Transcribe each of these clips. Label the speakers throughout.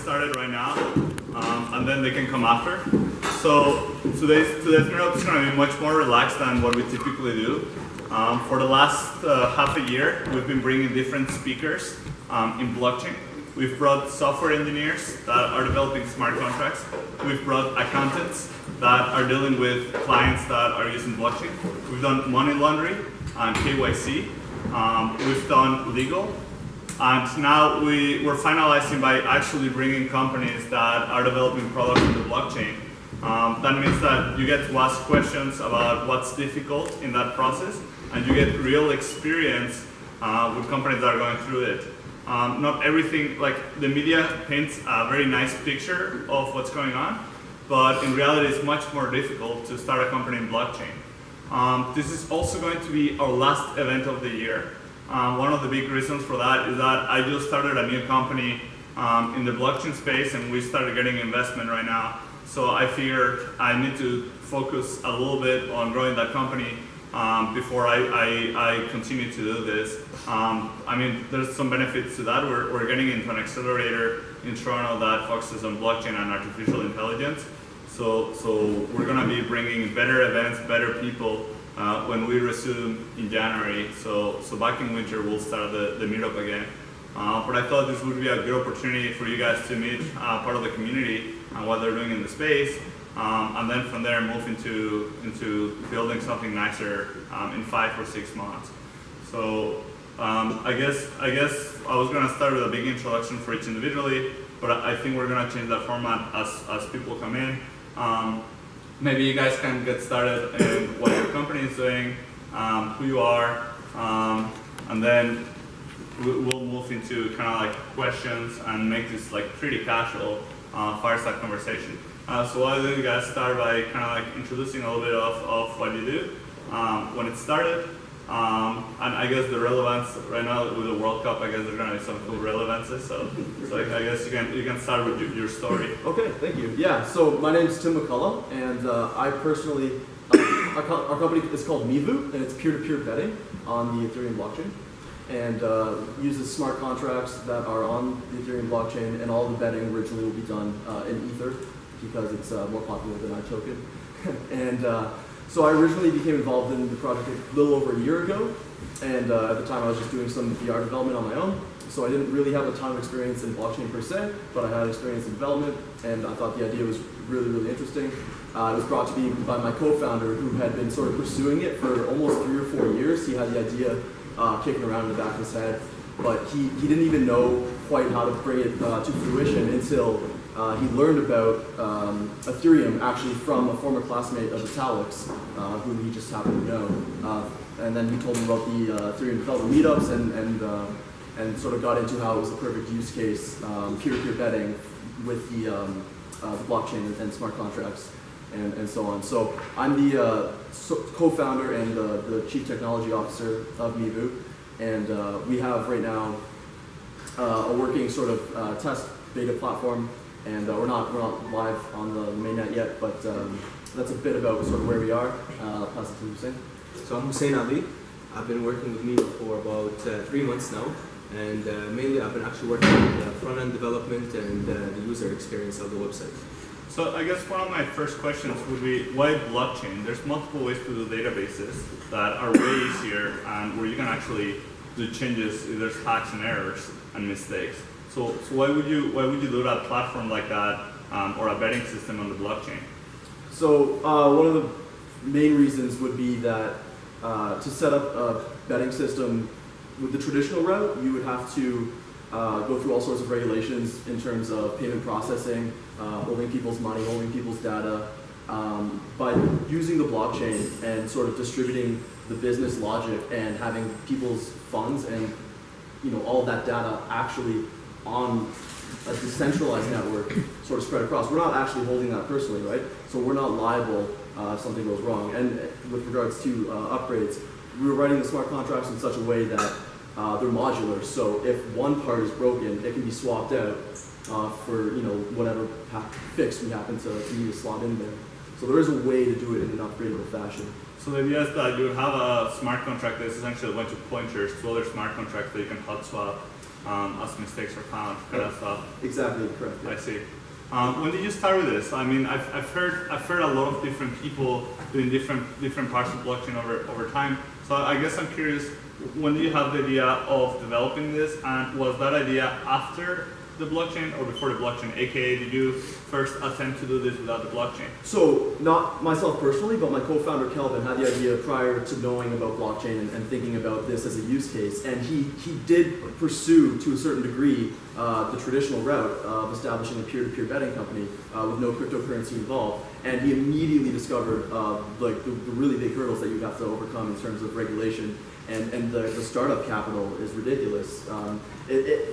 Speaker 1: started right now, and then they can come after. So today's meetup is going to be much more relaxed than what we typically do. For the last half a year, we've been bringing different speakers in blockchain. We've brought software engineers that are developing smart contracts. We've brought accountants that are dealing with clients that are using blockchain. We've done money laundering and KYC. We've done legal. And now we're finalizing by actually bringing companies that are developing products in the blockchain. That means that you get to ask questions about what's difficult in that process, and you get real experience with companies that are going through it. Not everything, like the media paints a very nice picture of what's going on, but in reality it's much more difficult to start a company in blockchain. This is also going to be our last event of the year. One of the big reasons for that is that I just started a new company in the blockchain space, and we started getting investment right now. So I figured I need to focus a little bit on growing that company before I continue to do this. I mean, there's some benefits to that. We're getting into an accelerator in Toronto that focuses on blockchain and artificial intelligence. So we're going to be bringing better events, better people when we resume in January. So back in winter, we'll start the meetup again. But I thought this would be a good opportunity for you guys to meet part of the community and what they're doing in the space. And then from there move into building something nicer in 5 or 6 months. So I guess I was going to start with a big introduction for each individually, but I think we're going to change that format as people come in. Maybe you guys can get started in what your company is doing, who you are, and then we'll move into kind of like questions and make this like pretty casual fireside conversation. So why don't you guys start by kind of like introducing a little bit of what you do, when it started, and I guess the relevance right now with the World Cup. I guess there's gonna be some cool relevances. So like, I guess you can start with your story.
Speaker 2: Okay, thank you. Yeah, so my name's Tim McCullough, and I personally, our company is called Mivu, and it's peer-to-peer betting on the Ethereum blockchain, and uses smart contracts that are on the Ethereum blockchain, and all the betting originally will be done in Ether, because it's more popular than our token. And so I originally became involved in the project a little over a year ago, and at the time I was just doing some VR development on my own, so I didn't really have a ton of experience in blockchain per se, but I had experience in development, and I thought the idea was really, really interesting. It was brought to me by my co-founder, who had been sort of pursuing it for almost 3 or 4 years. He had the idea kicking around in the back of his head, but he didn't even know quite how to bring it to fruition until he learned about Ethereum actually from a former classmate of Italic's, whom he just happened to know. And then he told me about the Ethereum development meetups and sort of got into how it was the perfect use case, peer-to-peer betting with the blockchain and smart contracts and so on. So I'm the co-founder and the chief technology officer of Mivu, and we have right now a working sort of test beta platform. And we're not live on the mainnet yet, but that's a bit about sort of where we are. I'll pass it to Hussein.
Speaker 3: So I'm Hussein Ali. I've been working with Mivu for about 3 months now, and mainly I've been actually working on the front-end development and the user experience of the website.
Speaker 1: So I guess one of my first questions would be, why blockchain? There's multiple ways to do databases that are way easier and where you can actually do changes if there's hacks and errors and mistakes. So why would you do that platform like that, or a betting system on the blockchain?
Speaker 2: So one of the main reasons would be that to set up a betting system with the traditional route, you would have to go through all sorts of regulations in terms of payment processing, holding people's money, holding people's data. By using the blockchain and sort of distributing the business logic and having people's funds and all of that data actually on a decentralized network sort of spread across. We're not actually holding that personally, right? So we're not liable if something goes wrong. And with regards to upgrades, we were writing the smart contracts in such a way that they're modular. So if one part is broken, it can be swapped out for whatever fix we happen to need to slot in there. So there is a way to do it in an upgradable fashion.
Speaker 1: So the idea is that you would have a smart contract that is essentially a bunch of pointers to other smart contracts that you can hot swap as mistakes are found, kind of stuff.
Speaker 2: Exactly correct. Yeah.
Speaker 1: I see. When did you start with this? I mean, I've heard a lot of different people doing different parts of blockchain over time. So I guess I'm curious, when did you have the idea of developing this, and was that idea after the blockchain or before the blockchain? AKA, did you first attempt to do this without the blockchain?
Speaker 2: So, not myself personally, but my co-founder Kelvin had the idea prior to knowing about blockchain and thinking about this as a use case. And he did pursue, to a certain degree, the traditional route of establishing a peer-to-peer betting company with no cryptocurrency involved. And he immediately discovered like the really big hurdles that you have to overcome in terms of regulation. And the startup capital is ridiculous.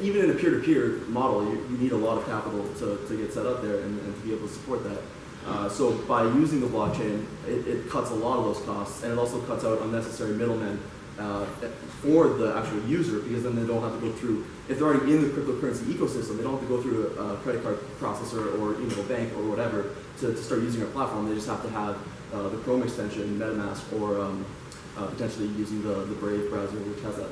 Speaker 2: Even in a peer-to-peer model, you need a lot of capital to get set up there and to be able to support that. So by using the blockchain, it cuts a lot of those costs, and it also cuts out unnecessary middlemen for the actual user, because then they don't have to go through, if they're already in the cryptocurrency ecosystem, they don't have to go through a credit card processor or a bank or whatever to start using our platform. They just have to have the Chrome extension, MetaMask, or potentially using the Brave browser, which has that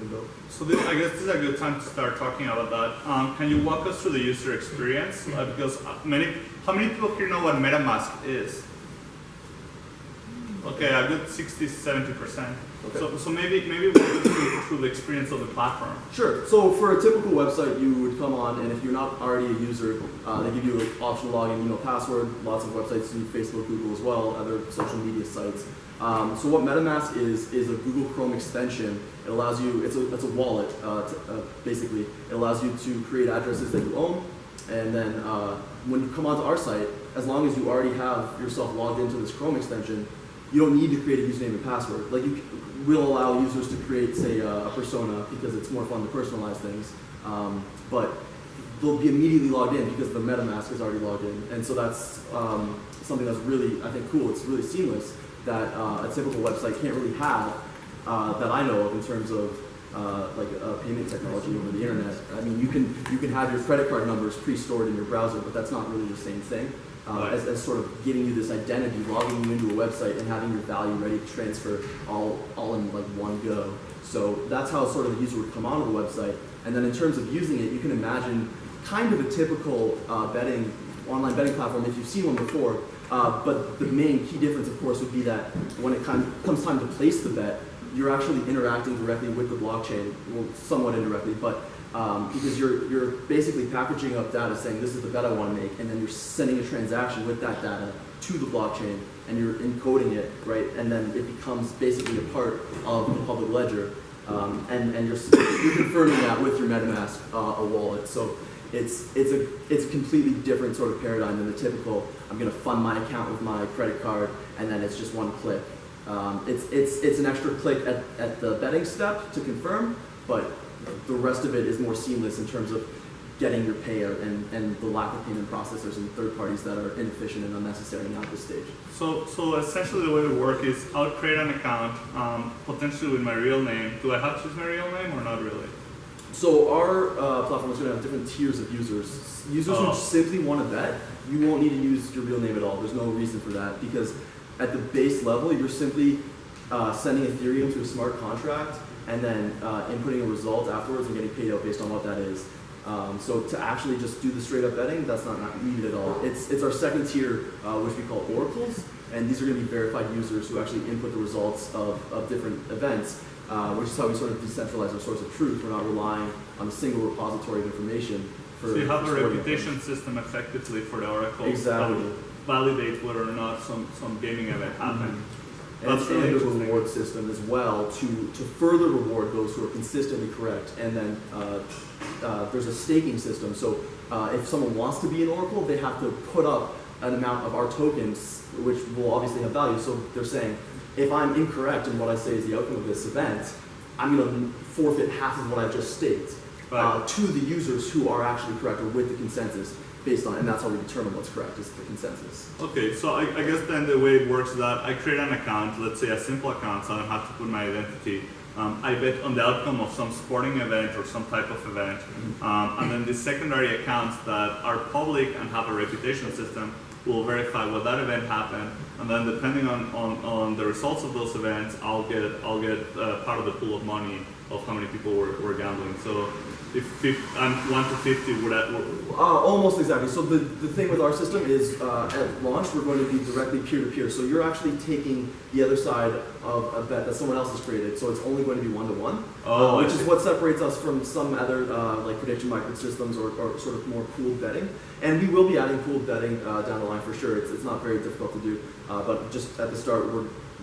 Speaker 2: inbuilt.
Speaker 1: So I guess this is a good time to start talking about that. Can you walk us through the user experience? Because how many people here know what MetaMask is? Okay, a good 60-70%. Okay. So maybe walk us through the experience of the platform.
Speaker 2: Sure. So for a typical website, you would come on, and if you're not already a user, they give you an optional login, email, password. Lots of websites do, Facebook, Google as well, other social media sites. So what MetaMask is a Google Chrome extension. It allows you, it's a wallet, basically. It allows you to create addresses that you own, and then when you come onto our site, as long as you already have yourself logged into this Chrome extension, you don't need to create a username and password. Like we'll allow users to create, say, a persona because it's more fun to personalize things, but they'll be immediately logged in because the MetaMask is already logged in, and so that's something that's really, I think, cool. It's really seamless that a typical website can't really have that I know of in terms of like payment technology over the internet. I mean, you can have your credit card numbers pre-stored in your browser, but that's not really the same thing. As sort of giving you this identity, logging you into a website, and having your value ready to transfer all in like one go. So that's how sort of the user would come onto the website. And then in terms of using it, you can imagine kind of a typical online betting platform if you've seen one before. But the main key difference, of course, would be that when it comes time to place the bet, you're actually interacting directly with the blockchain, well, somewhat indirectly, but because you're basically packaging up data saying this is the bet I want to make, and then you're sending a transaction with that data to the blockchain, and you're encoding it, right? And then it becomes basically a part of the public ledger, and you're confirming that with your MetaMask a wallet. So it's a completely different sort of paradigm than the typical, I'm going to fund my account with my credit card, and then it's just one click. It's an extra click at the betting step to confirm, but the rest of it is more seamless in terms of getting your payout and the lack of payment processors and third parties that are inefficient and unnecessary now at this stage.
Speaker 1: So essentially the way we work is I would create an account, potentially with my real name. Do I have to use my real name or not really?
Speaker 2: So our platform is going to have different tiers of users. Users who simply want to bet, you won't need to use your real name at all. There's no reason for that, because at the base level, you're simply sending Ethereum to a smart contract and then inputting a result afterwards and getting paid out based on what that is. So to actually just do the straight up betting, that's not needed at all. It's our second tier, which we call oracles, and these are going to be verified users who actually input the results of different events, which is how we sort of decentralize our source of truth. We're not relying on a single repository of information.
Speaker 1: So you have a reputation system effectively for the oracles.
Speaker 2: Exactly.
Speaker 1: That will validate whether or not some gaming event happened.
Speaker 2: And a reward system as well to further reward those who are consistently correct. And then there's a staking system. So if someone wants to be an oracle, they have to put up an amount of our tokens, which will obviously have value. So they're saying, if I'm incorrect in what I say is the outcome of this event, I'm going to forfeit half of what I just staked to the users who are actually correct or with the consensus. Based on, and that's how we determine what's correct, is the consensus.
Speaker 1: Okay, so I guess then the way it works is that I create an account, let's say a simple account, so I don't have to put my identity. I bet on the outcome of some sporting event or some type of event. And then the secondary accounts that are public and have a reputation system, will verify what that event happened, and then depending on the results of those events, I'll get part of the pool of money of how many people were gambling. So if I'm 1 to 50,
Speaker 2: almost exactly. So the thing with our system is at launch, we're going to be directly peer-to-peer. So you're actually taking the other side of a bet that someone else has created. So it's only going to be 1-to-1, which is what separates us from some other like prediction market systems or sort of more pooled betting. And we will be adding pooled betting down the line for sure. It's not very difficult to do, but just at the start,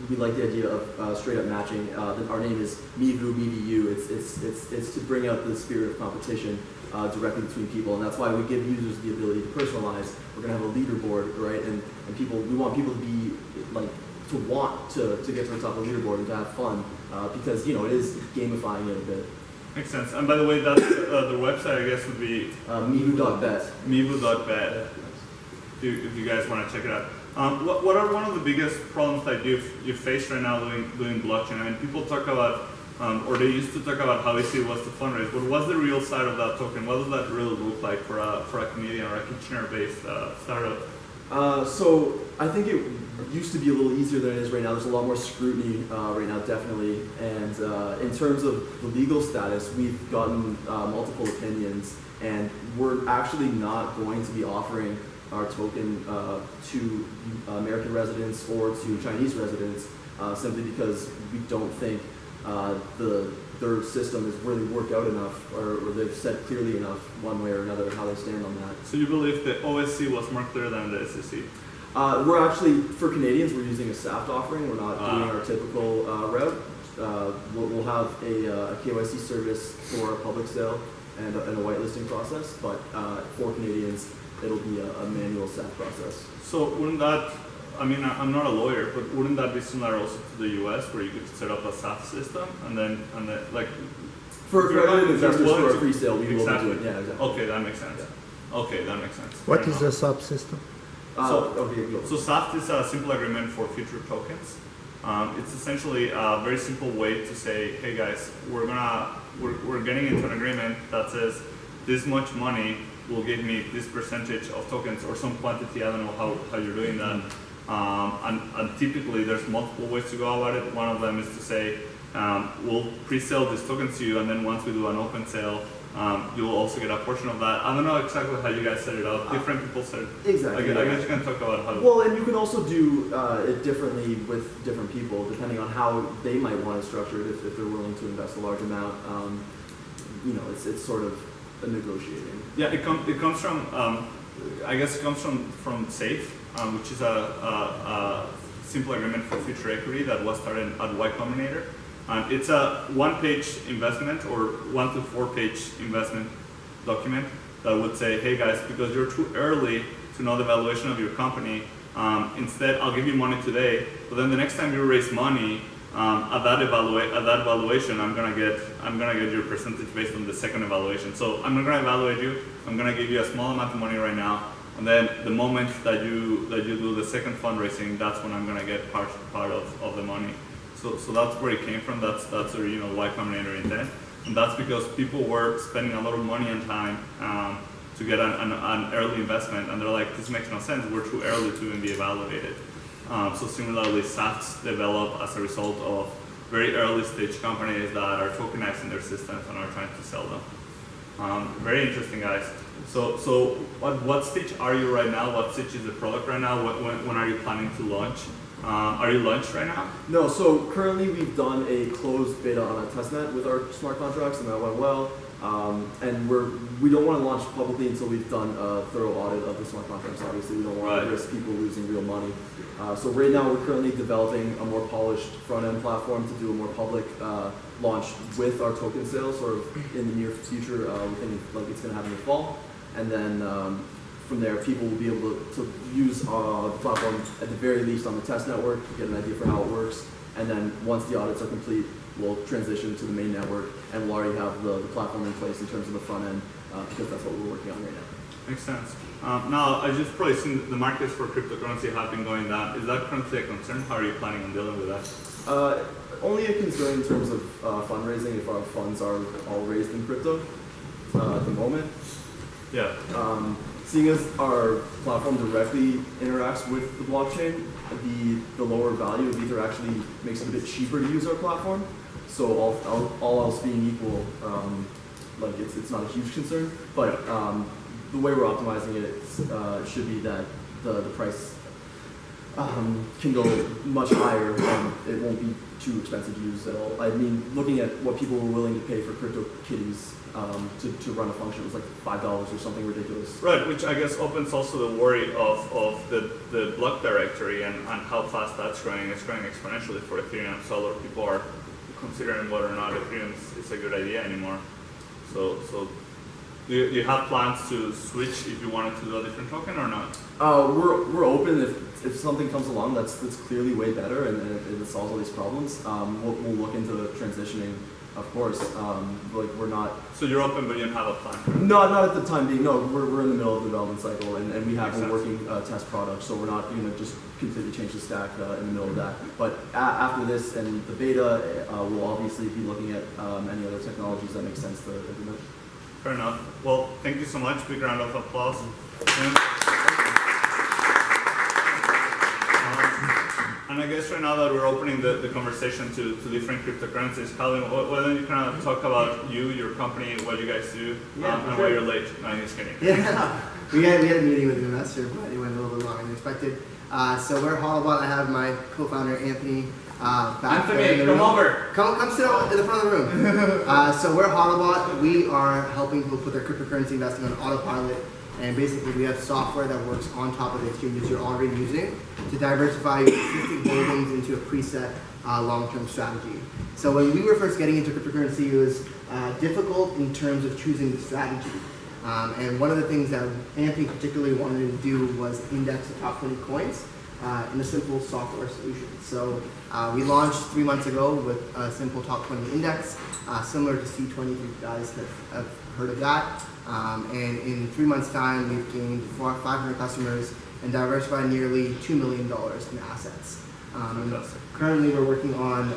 Speaker 2: we like the idea of straight up matching. Our name is Mivu, MeVU. It's to bring out the spirit of competition directly between people, and that's why we give users the ability to personalize. We're going to have a leaderboard, right? And we want people to be like to want to get to the top of the leaderboard and to have fun because it is gamifying it a bit.
Speaker 1: Makes sense. And by the way, that's the website, I guess, would be
Speaker 2: Mivu.bet.
Speaker 1: Mivu.bet. If you guys want to check it out. What are one of the biggest problems that you face right now doing blockchain? I mean, people talk about, or they used to talk about how easy it was to fundraise, but what's the real side of that token? What does that really look like for a Canadian or a Kitchener-based startup?
Speaker 2: So I think it used to be a little easier than it is right now. There's a lot more scrutiny right now, definitely. And in terms of the legal status, we've gotten multiple opinions, and we're actually not going to be offering our token to American residents or to Chinese residents simply because we don't think their system is really worked out enough or they've said clearly enough one way or another how they stand on that.
Speaker 1: So you believe the OSC was more clear than the SEC?
Speaker 2: We're actually, for Canadians, we're using a SAFT offering. We're not doing our typical route. We'll have a KYC service for a public sale and a whitelisting process, but for Canadians, it'll be a manual SAFT process.
Speaker 1: So wouldn't that, I mean, I'm not a lawyer, but wouldn't that be similar also to the US where you could set up a SAFT system and then like...
Speaker 2: For accredited investors for a free sale, we will be doing, yeah, exactly.
Speaker 1: Okay, that makes sense. Yeah. Okay, that makes sense.
Speaker 4: What is the subsystem?
Speaker 1: So SAFT is a simple agreement for future tokens. It's essentially a very simple way to say, hey guys, we're getting into an agreement that says this much money will give me this percentage of tokens or some quantity. I don't know how you're doing that. And typically there's multiple ways to go about it. One of them is to say, we'll pre-sale these tokens to you, and then once we do an open sale, you'll also get a portion of that. I don't know exactly how you guys set it up. Different people set it.
Speaker 2: Exactly.
Speaker 1: I guess you can talk about how.
Speaker 2: Well, and you can also do it differently with different people, depending on how they might want to structure it. If they're willing to invest a large amount, it's sort of a negotiating.
Speaker 1: Yeah, it comes from. I guess it comes from SAFE, which is a simple agreement for future equity that was started at Y Combinator. It's a one-page investment or 1 to 4 page investment document that would say, hey guys, because you're too early to know the valuation of your company, instead I'll give you money today, but then the next time you raise money at that valuation, I'm gonna get your percentage based on the second evaluation. So I'm not gonna evaluate you. I'm gonna give you a small amount of money right now, and then the moment that you do the second fundraising, that's when I'm gonna get part of the money. So that's where it came from. That's the Y Combinator intent, and that's because people were spending a lot of money and time to get an early investment, and they're like, this makes no sense. We're too early to even be evaluated. So similarly, SAFTs develop as a result of very early stage companies that are tokenizing their systems and are trying to sell them. Very interesting, guys. So what stage are you right now? What stage is the product right now? When are you planning to launch? Are you launched right now?
Speaker 2: No, so currently we've done a closed beta on a testnet with our smart contracts, and that went well. And we don't want to launch publicly until we've done a thorough audit of the smart contracts. Obviously, we don't want to risk people losing real money. So right now we're currently developing a more polished front-end platform to do a more public launch with our token sales sort of in the near future. We think it's going to happen in the fall. And then from there, people will be able to use the platform at the very least on the test network to get an idea for how it works. And then once the audits are complete, we'll transition to the main network, and we'll already have the platform in place in terms of the front end because that's what we're working on right now.
Speaker 1: Makes sense. Now, I just probably seen the markets for cryptocurrency have been going down. Is that currently a concern? How are you planning on dealing with that?
Speaker 2: Only a concern in terms of fundraising if our funds are all raised in crypto at the moment.
Speaker 1: Yeah.
Speaker 2: seeing as our platform directly interacts with the blockchain, the lower value of Ether actually makes it a bit cheaper to use our platform. So all else being equal, like it's not a huge concern. But the way we're optimizing it should be that the price can go much higher and it won't be too expensive to use at all. I mean, looking at what people were willing to pay for CryptoKitties to run a function, it was like $5 or something ridiculous.
Speaker 1: Right, which I guess opens also the worry of the block directory and how fast that's growing. It's growing exponentially for Ethereum, so a lot of people are considering whether or not Ethereum is a good idea anymore. So do you have plans to switch if you wanted to do a different token or not?
Speaker 2: We're open if something comes along that's clearly way better and it solves all these problems. We'll look into transitioning, of course. Like we're not.
Speaker 1: So you're open, but you don't have a plan.
Speaker 2: Not at the time being. No, we're in the middle of the development cycle, and we have
Speaker 1: Makes
Speaker 2: a working test product, so we're not going to just completely change the stack in the middle of that. But after this and the beta, we'll obviously be looking at any other technologies that make sense to implement.
Speaker 1: Fair enough. Well, thank you so much. Big round of applause. And I guess right now that we're opening the conversation to different cryptocurrencies, Calvin, why don't you kind of talk about your company, what you guys do, and why you're late? No, I'm just kidding.
Speaker 4: Yeah, we had a meeting with an investor, but it went a little bit longer than expected. So we're Holobot. I have my co-founder Anthony.
Speaker 1: Anthony, come over.
Speaker 4: Come sit in the front of the room. So we're Holobot. We are helping people put their cryptocurrency investing on autopilot. And basically we have software that works on top of the exchanges you're already using to diversify your existing holdings into a preset long-term strategy. So when we were first getting into cryptocurrency, it was difficult in terms of choosing the strategy. And one of the things that Anthony particularly wanted to do was index the top 20 coins in a simple software solution. So we launched 3 months ago with a simple top 20 index, similar to C20 if you guys have heard of that. And in 3 months' time, we've gained 500 customers and diversified nearly $2 million in assets. Currently, we're working on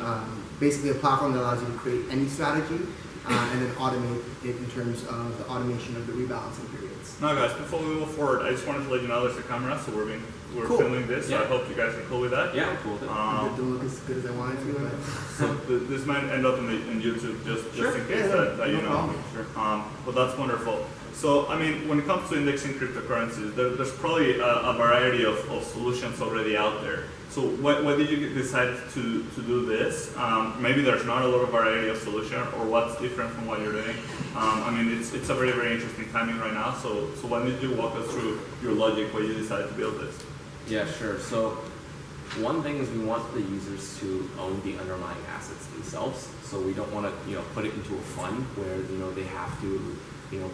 Speaker 4: basically a platform that allows you to create any strategy and then automate it in terms of the automation of the rebalancing periods.
Speaker 1: Now, guys, before we move forward, I just wanted to let you know there's a camera, so we're
Speaker 4: Cool.
Speaker 1: filming this. So I hope you guys are cool with that.
Speaker 3: Yeah, I'm cool with it.
Speaker 4: It didn't look as good as I wanted to, but
Speaker 1: So this might end up in YouTube just
Speaker 4: Sure.
Speaker 1: in case
Speaker 4: Yeah,
Speaker 1: that you
Speaker 4: no
Speaker 1: know.
Speaker 4: problem.
Speaker 1: Sure. But that's wonderful. So I mean, when it comes to indexing cryptocurrencies, there's probably a variety of solutions already out there. So why did you decide to do this? Maybe there's not a lot of variety of solution, or what's different from what you're doing. I mean, it's a very, very interesting timing right now. So why don't you walk us through your logic why you decided to build this?
Speaker 5: Yeah, sure. So one thing is we want the users to own the underlying assets themselves. So we don't want to, put it into a fund where, they have to,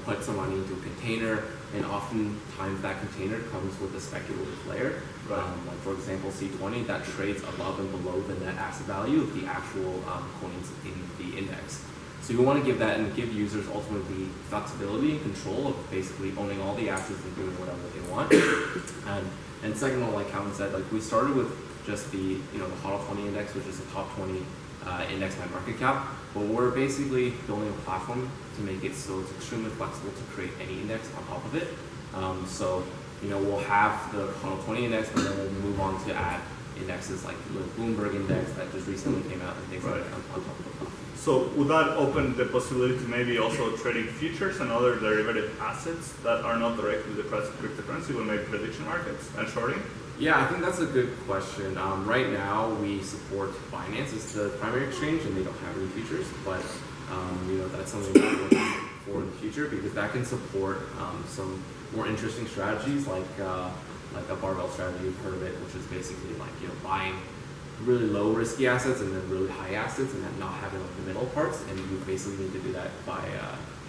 Speaker 5: put some money into a container, and oftentimes that container comes with a speculative layer.
Speaker 1: Right.
Speaker 5: Like for example, C20 that trades above and below the net asset value of the actual coins in the index. So we want to give that and give users ultimately flexibility and control of basically owning all the assets and doing whatever they want. And second of all, like Calvin said, like we started with just the the HODL 20 index, which is the top 20 index by market cap. But we're basically building a platform to make it so it's extremely flexible to create any index on top of it. So we'll have the HODL 20 index, but then we'll move on to add indexes like the Bloomberg index that just recently came out and things like that on top of the platform.
Speaker 1: So would that open the possibility to maybe also trading futures and other derivative assets that are not directly the price of cryptocurrency, will make prediction markets and shorting?
Speaker 5: Yeah, I think that's a good question. Right now, we support Binance as the primary exchange, and they don't have any futures. But that's something that we're looking for in the future because that can support some more interesting strategies, like a barbell strategy. You've heard of it, which is basically like buying really low risky assets and then really high assets, and then not having like the middle parts. And you basically need to do that by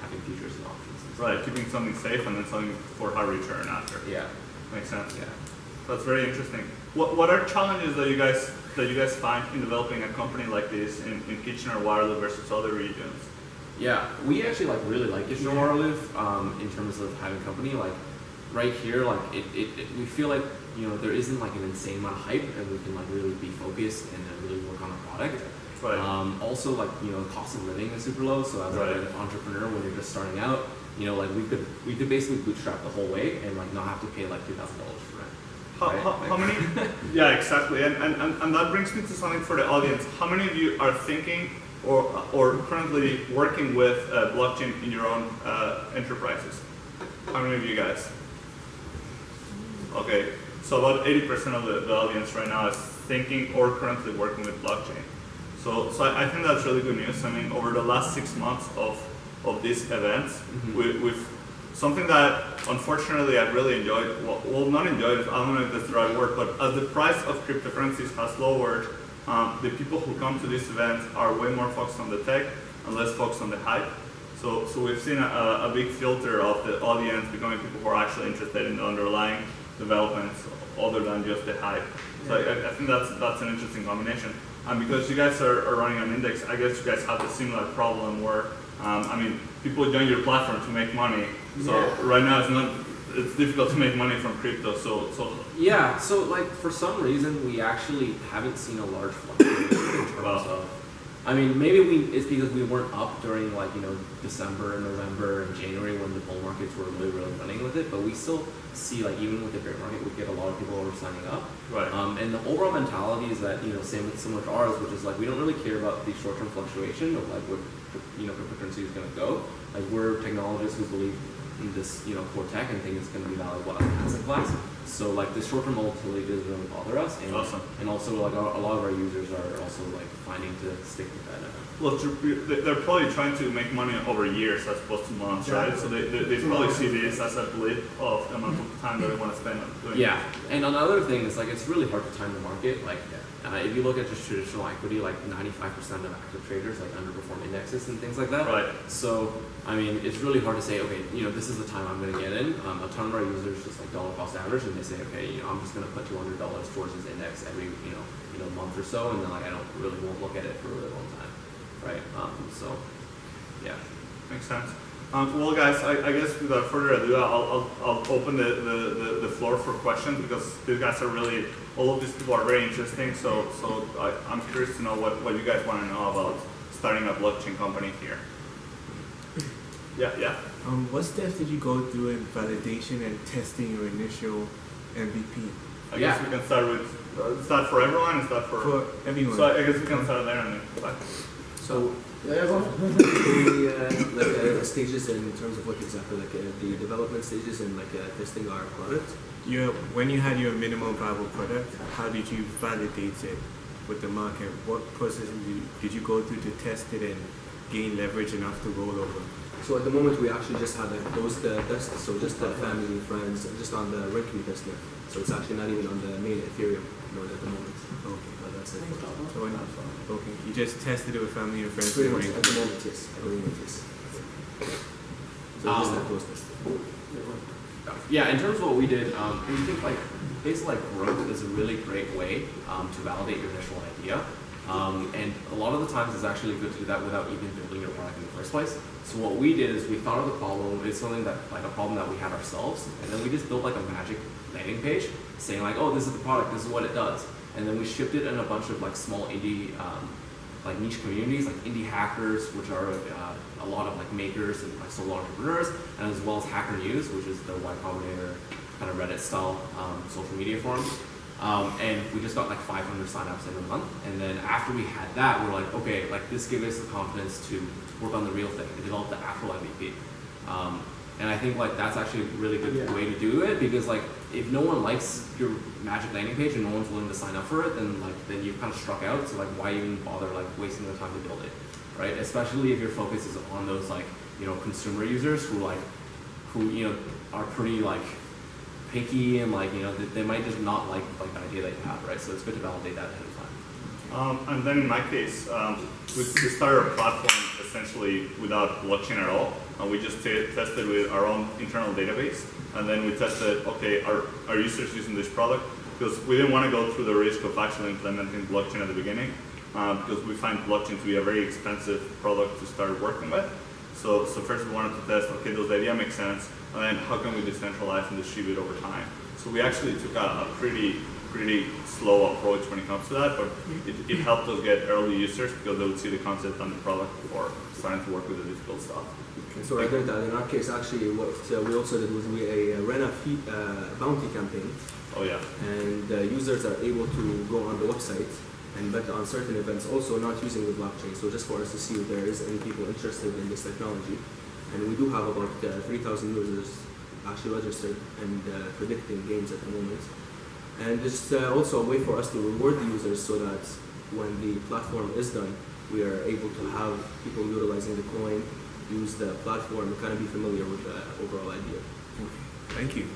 Speaker 5: having futures and options.
Speaker 1: Right, keeping something safe and then something for high return after.
Speaker 5: Yeah,
Speaker 1: Makes sense.
Speaker 5: yeah.
Speaker 1: That's very interesting. What are challenges that you guys find in developing a company like this in Kitchener-Waterloo versus other regions?
Speaker 5: Yeah, we actually really like Kitchener-Waterloo in terms of having company. Like right here, like we feel like there isn't like an insane amount of hype, and we can like really be focused and really work on our product.
Speaker 1: Right.
Speaker 5: Also, like the cost of living is super low. So as
Speaker 1: Right.
Speaker 5: an entrepreneur, when you're just starting out, you know, like we could basically bootstrap the whole way and like not have to pay like $2,000 for rent.
Speaker 1: How many? Yeah, exactly. And that brings me to something for the audience. How many of you are thinking or currently working with blockchain in your own enterprises? How many of you guys? Okay, so about 80% of the audience right now is thinking or currently working with blockchain. So I think that's really good news. I mean, over the last 6 months of these events, we've something that unfortunately I've really enjoyed, well not enjoyed, I don't know if that's the right word, but as the price of cryptocurrencies has lowered, the people who come to these events are way more focused on the tech and less focused on the hype. So we've seen a big filter of the audience becoming people who are actually interested in the underlying developments other than just the hype. So I think that's an interesting combination. And because you guys are running an index, I guess you guys have a similar problem where, I mean, people join your platform to make money. So right now it's difficult to make money from crypto. So
Speaker 5: yeah. So like for some reason we actually haven't seen a large fluctuation in terms of. I mean, maybe it's because we weren't up during like, you know, December, November, and January when the bull markets were really running with it. But we still see like even with the bear market, we get a lot of people who are signing up.
Speaker 1: Right.
Speaker 5: And the overall mentality is that, you know, similar to ours, which is like we don't really care about the short-term fluctuation of like what, you know, cryptocurrency is going to go. Like we're technologists who believe in this, you know, core tech and think it's going to be valuable as an asset class. So like the short-term volatility doesn't really bother us, and
Speaker 1: awesome.
Speaker 5: And also like a lot of our users are also like finding to stick with that.
Speaker 1: Well, they're probably trying to make money over years as opposed to months, right? So they probably see this as a blip of the amount of time that they want to spend on doing it.
Speaker 5: Yeah, and another thing is like it's really hard to time the market. Like if you look at just traditional equity, like 95% of active traders like underperform indexes and things like that.
Speaker 1: Right.
Speaker 5: So I mean, it's really hard to say, okay, you know, this is the time I'm going to get in. A ton of our users just like dollar cost average, and they say, okay, you know, I'm just going to put $200 towards this index every you know month or so, and then like I won't look at it for a really long time. Right. So, yeah,
Speaker 1: makes sense. Well, guys, I guess without further ado, I'll open the floor for questions because these guys are really, all of these people are very interesting. So I'm curious to know what you guys want to know about starting a blockchain company here. Yeah.
Speaker 6: What steps did you go through in validation and testing your initial MVP?
Speaker 1: I guess we can start with. Is that for everyone? Is that for
Speaker 6: everyone?
Speaker 1: So I guess we can start there and then go back.
Speaker 3: So, stages in terms of what exactly, like the development stages and like testing our product.
Speaker 6: When you had your minimum viable product, how did you validate it with the market? What process did you go through to test it and gain leverage enough to roll over?
Speaker 3: So at the moment we actually just had a closed test, so just family, friends, just on the Rinkeby testnet. So it's actually not even on the main Ethereum node at the moment.
Speaker 6: Okay.
Speaker 3: That's it.
Speaker 6: So okay, you just tested it with family and friends.
Speaker 3: Pretty much at the moment, yes. At the moment, yes. So just that closed test.
Speaker 5: Yeah, in terms of what we did, we think like basically like growth is a really great way to validate your initial idea. And a lot of the times it's actually good to do that without even building your product in the first place. So what we did is we thought of the problem, it's something that like a problem that we had ourselves, and then we just built like a magic landing page saying like, oh, this is the product, this is what it does. And then we shipped it in a bunch of like small indie, like niche communities, like indie hackers, which are a lot of like makers and like solo entrepreneurs, and as well as Hacker News, which is the Y Combinator kind of Reddit style social media forum. And we just got like 500 signups in a month. And then after we had that, we're like, okay, like this gave us the confidence to work on the real thing and develop the actual MVP. And I think like that's actually a really good way to do it, because like if no one likes your magic landing page and no one's willing to sign up for it, then you've kind of struck out. So like why even bother like wasting the time to build it, right? Especially if your focus is on those like, you know, consumer users who you know are pretty like picky and like, you know, they might just not like the idea that you have, right? So it's good to validate that ahead of time.
Speaker 1: And then in my case, we started a platform essentially without blockchain at all. We just tested with our own internal database, and then we tested, okay, are users using this product? Because we didn't want to go through the risk of actually implementing blockchain at the beginning, because we find blockchain to be a very expensive product to start working with. So first we wanted to test, okay, does the idea make sense? And then how can we decentralize and distribute over time? So we actually took a pretty pretty slow approach when it comes to that, but it helped us get early users because they would see the concept and the product before starting to work with the difficult stuff.
Speaker 3: And so right there, that in our case, actually, what we also did was we ran a bounty campaign,
Speaker 1: Oh yeah.
Speaker 3: and users are able to go on the website and bet on certain events, also not using the blockchain. So just for us to see if there is any people interested in this technology, and we do have about 3,000 users actually registered and predicting games at the moment. And it's also a way for us to reward the users so that when the platform is done, we are able to have people utilizing the coin, use the platform, and kind of be familiar with the overall idea.
Speaker 6: Thank you.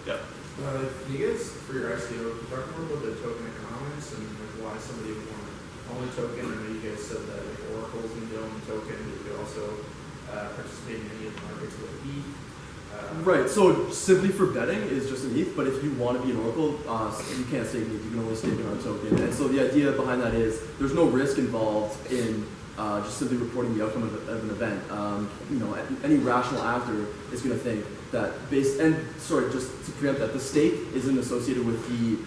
Speaker 1: Yeah.
Speaker 7: Can you guys, for your ICO, talk more about the token economics and like why somebody would want to own a token? I know you guys said that like Oracle's need to own a token, but you could also participate in any of the markets with ETH.
Speaker 2: Right, so simply for betting is just an ETH, but if you want to be an Oracle, you can't stake an ETH, you can only stake it on a token. And so the idea behind that is there's no risk involved in just simply reporting the outcome of an event. You know, any rational actor is going to think that just to preempt that, the stake isn't associated with the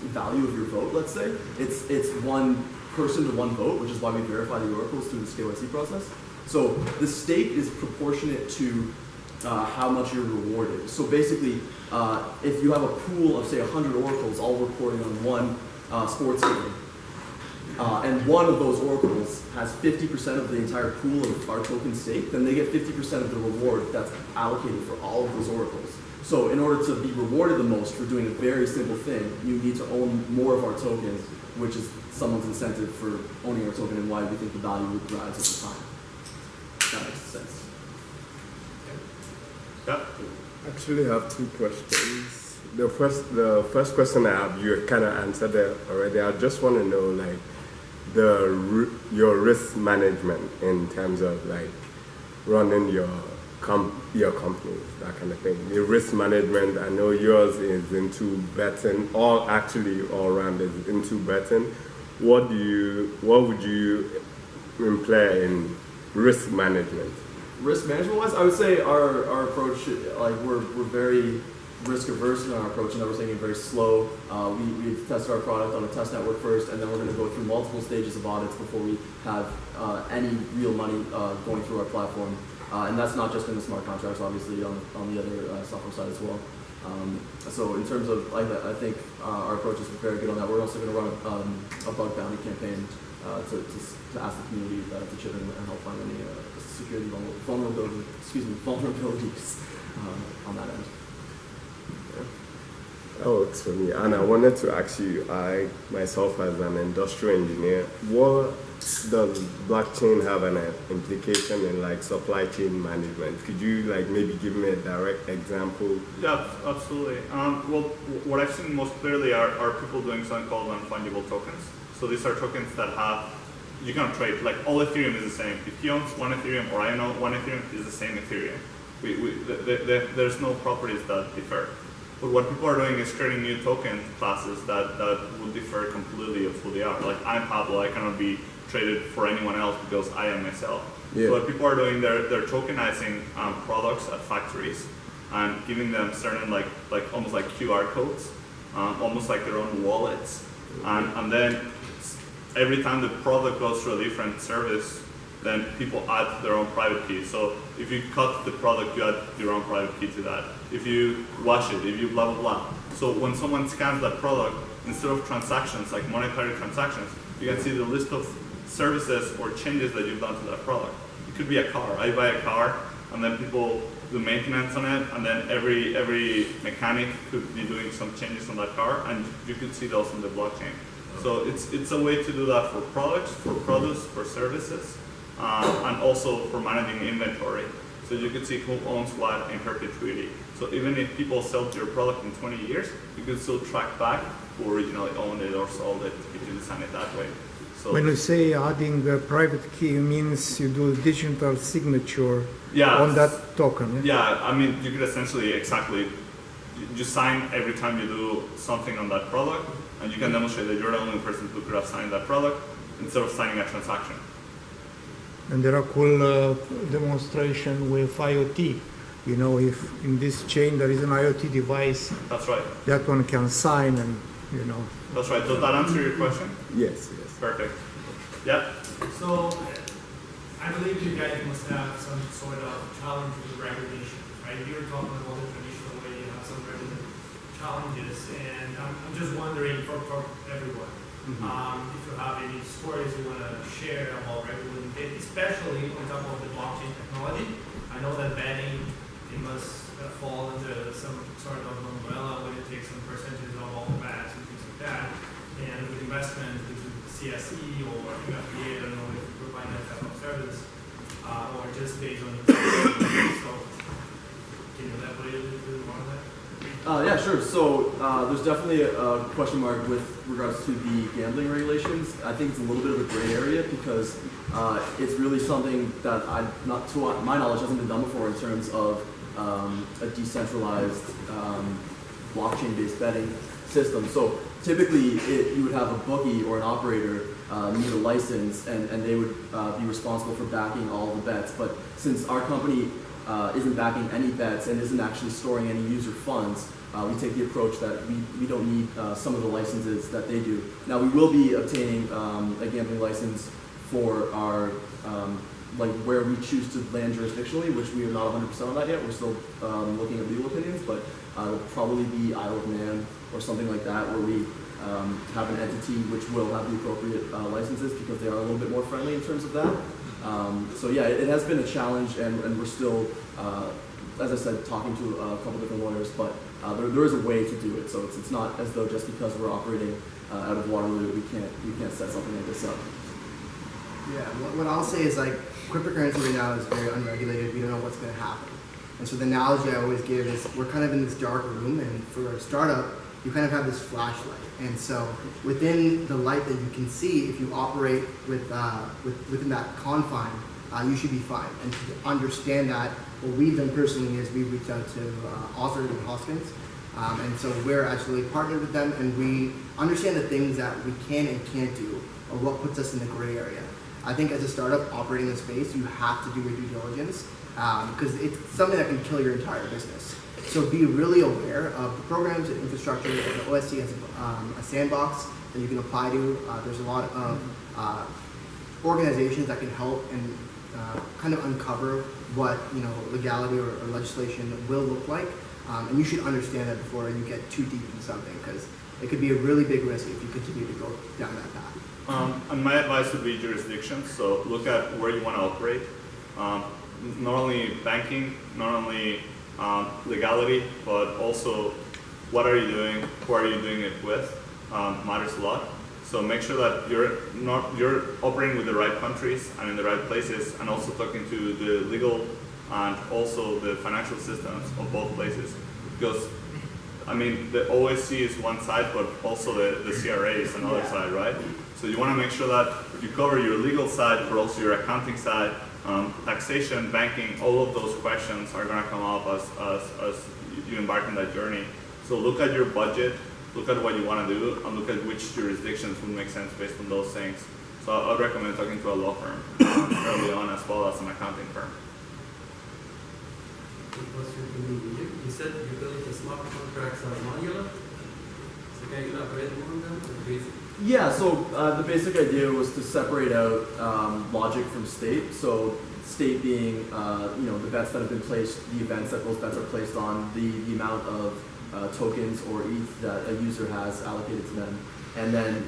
Speaker 2: value of your vote, let's say. It's one person to one vote, which is why we verify the oracles through this KYC process. So the stake is proportionate to how much you're rewarded. So basically, if you have a pool of say 100 oracles all reporting on one sports game, and one of those oracles has 50% of the entire pool of our token stake, then they get 50% of the reward that's allocated for all of those oracles. So in order to be rewarded the most for doing a very simple thing, you need to own more of our tokens, which is someone's incentive for owning our token and why we think the value would rise over time. That makes sense.
Speaker 1: Yeah.
Speaker 8: Actually, I have two questions. The first question I have, you kind of answered it already. I just want to know, like, your risk management in terms of like running your companies, that kind of thing. The risk management, I know yours is into betting, all around is into betting. What would you employ in risk management?
Speaker 2: Risk management wise, I would say our approach, like we're very risk averse in our approach, and that we're taking it very slow. We've tested our product on a test network first, and then we're going to go through multiple stages of audits before we have any real money going through our platform. And that's not just in the smart contracts, obviously, on the other software side as well. So in terms of, I think our approach is very good on that. We're also going to run a bug bounty campaign to ask the community to chip in and help find any security vulnerabilities on that end.
Speaker 8: That works for me. And I wanted to ask you, I myself as an industrial engineer, what does blockchain have an implication in like supply chain management? Could you like maybe give me a direct example?
Speaker 1: Yeah, absolutely. Well, what I've seen most clearly are people doing something called non-fungible tokens. So these are tokens that you can trade, like all Ethereum is the same. If he owns one Ethereum or I own one Ethereum, it's the same Ethereum. There's no properties that differ. But what people are doing is creating new token classes that will differ completely of who they are. Like I'm Pablo, I cannot be traded for anyone else because I am myself.
Speaker 8: Yeah.
Speaker 1: So what people are doing, they're tokenizing products at factories and giving them certain like almost like QR codes, almost like their own wallets. And then every time the product goes through a different service, then people add their own private key. So if you cut the product, you add your own private key to that. If you wash it, if you blah, blah, blah. So when someone scans that product, instead of transactions, like monetary transactions, you can see the list of services or changes that you've done to that product. It could be a car. I buy a car, and then people do maintenance on it, and then every mechanic could be doing some changes on that car, and you could see those on the blockchain. So it's a way to do that for products, for produce, for services, and also for managing inventory. So you could see who owns what in perpetuity. So even if people sell your product in 20 years, you can still track back who originally owned it or sold it if you design it that way. So
Speaker 9: when you say adding a private key, it means you do digital signature on that token.
Speaker 1: Yeah, I mean, you could essentially you sign every time you do something on that product, and you can demonstrate that you're the only person who could have signed that product instead of signing a transaction.
Speaker 9: And there are cool demonstrations with IoT. you know, if in this chain there is an IoT device,
Speaker 1: That's right.
Speaker 9: that one can sign and, you know.
Speaker 1: That's right. Does that answer your question?
Speaker 8: Yes, yes.
Speaker 1: Perfect. Yeah.
Speaker 10: So, I believe you guys must have some sort of challenge with regulation, right? You were talking about the traditional way, you have some regulatory challenges, and I'm just wondering for everyone, if you have any stories you want to share about regulating it, especially on top of the blockchain technology. I know that betting, it must fall under some sort of umbrella where you take some percentage of all the bets and things like that, and with investment into CSE or UFPA, I don't know if you provide that type of service, or just based on the so can you elaborate a little bit more on that?
Speaker 2: Yeah, sure. So there's definitely a question mark with regards to the gambling regulations. I think it's a little bit of a gray area because it's really something that not to my knowledge, hasn't been done before in terms of a decentralized blockchain-based betting system. So typically, you would have a bookie or an operator need a license, and they would be responsible for backing all the bets. But since our company isn't backing any bets and isn't actually storing any user funds, we take the approach that we don't need some of the licenses that they do. Now, we will be obtaining a gambling license for our like where we choose to land jurisdictionally, which we are not 100% on that yet. We're still looking at legal opinions, but it'll probably be Isle of Man or something like that, where we have an entity which will have the appropriate licenses because they are a little bit more friendly in terms of that. So yeah, it has been a challenge, and we're still, as I said, talking to a couple different lawyers, but there is a way to do it. So it's not as though just because we're operating out of Waterloo, we can't set something like this up.
Speaker 4: Yeah, what I'll say is like cryptocurrency right now is very unregulated. We don't know what's going to happen. And so the analogy I always give is we're kind of in this dark room, and for a startup, you kind of have this flashlight. And so within the light that you can see, if you operate within that confine, you should be fine. And to understand that, what we've done personally is we've reached out to Arthur and Hoskins. And so we're actually partnered with them, and we understand the things that we can and can't do, or what puts us in the gray area. I think as a startup operating in the space, you have to do your due diligence because it's something that can kill your entire business. So be really aware of the programs and infrastructure. The OSC has a sandbox that you can apply to. There's a lot of organizations that can help and kind of uncover what legality or legislation will look like. And you should understand that before you get too deep into something, because it could be a really big risk if you continue to go down that path.
Speaker 1: And my advice would be jurisdiction. So look at where you want to operate. Not only banking, not only legality, but also what are you doing, who are you doing it with, matters a lot. So make sure that you're operating with the right countries and in the right places, and also talking to the legal and also the financial systems of both places. Because I mean, the OSC is one side, but also the CRA is another side, right? So you want to make sure that you cover your legal side, but also your accounting side, taxation, banking. All of those questions are going to come up as you embark on that journey. So look at your budget, look at what you want to do, and look at which jurisdictions would make sense based on those things. So I would recommend talking to a law firm early on, as well as an accounting firm.
Speaker 11: You said you built the smart contracts are modular. So can you elaborate more on them?
Speaker 2: Yeah, so the basic idea was to separate out logic from state. So state being the bets that have been placed, the events that those bets are placed on, the amount of tokens or ETH that a user has allocated to them, and then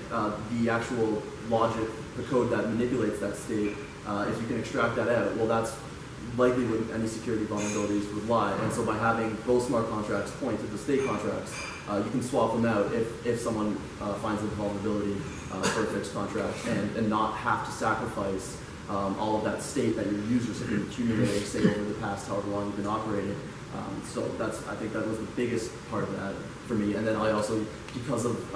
Speaker 2: the actual logic, the code that manipulates that state. If you can extract that out, well, that's likely where any security vulnerabilities would lie. And so by having those smart contracts point to the state contracts, you can swap them out if someone finds a vulnerability for a fixed contract, and not have to sacrifice all of that state that your users have been accumulating, say, over the past however long you've been operating. So I think that was the biggest part of that for me. And then I also, because of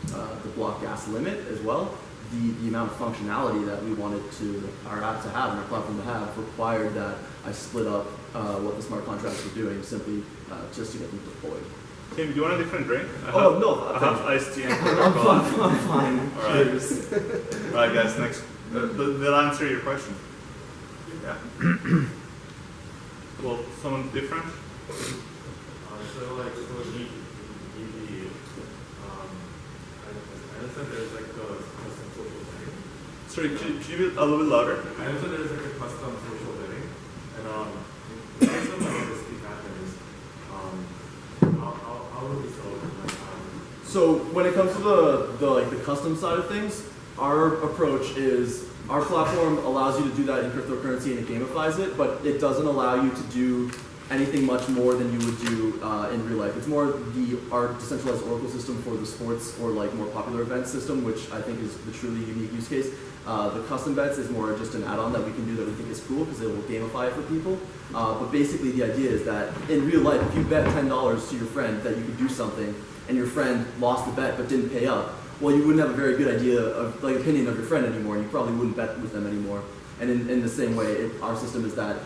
Speaker 2: the block gas limit as well, the amount of functionality that we wanted our app to have and our platform to have required that I split up what the smart contracts were doing, simply just to get them deployed.
Speaker 1: Tim, do you want a different drink?
Speaker 2: No.
Speaker 1: I have iced tea and
Speaker 2: I'm fine.
Speaker 1: All right. All right, guys. Next, they'll answer your question. Yeah. Well. someone different?
Speaker 12: So like for EV, I understand there's like a custom social betting.
Speaker 1: Sorry, could you be a little bit louder?
Speaker 12: I understand there's like a custom social betting, and in case of like this happens, how will we solve it?
Speaker 2: So when it comes to the custom side of things, our approach is our platform allows you to do that in cryptocurrency and it gamifies it, but it doesn't allow you to do anything much more than you would do in real life. It's more our decentralized Oracle system for the sports or like more popular event system, which I think is the truly unique use case. The custom bets is more just an add-on that we can do that we think is cool because it will gamify it for people. But basically the idea is that in real life, if you bet $10 to your friend that you could do something and your friend lost the bet but didn't pay up, well, you wouldn't have a very good idea of like opinion of your friend anymore. You probably wouldn't bet with them anymore. And in the same way, our system is that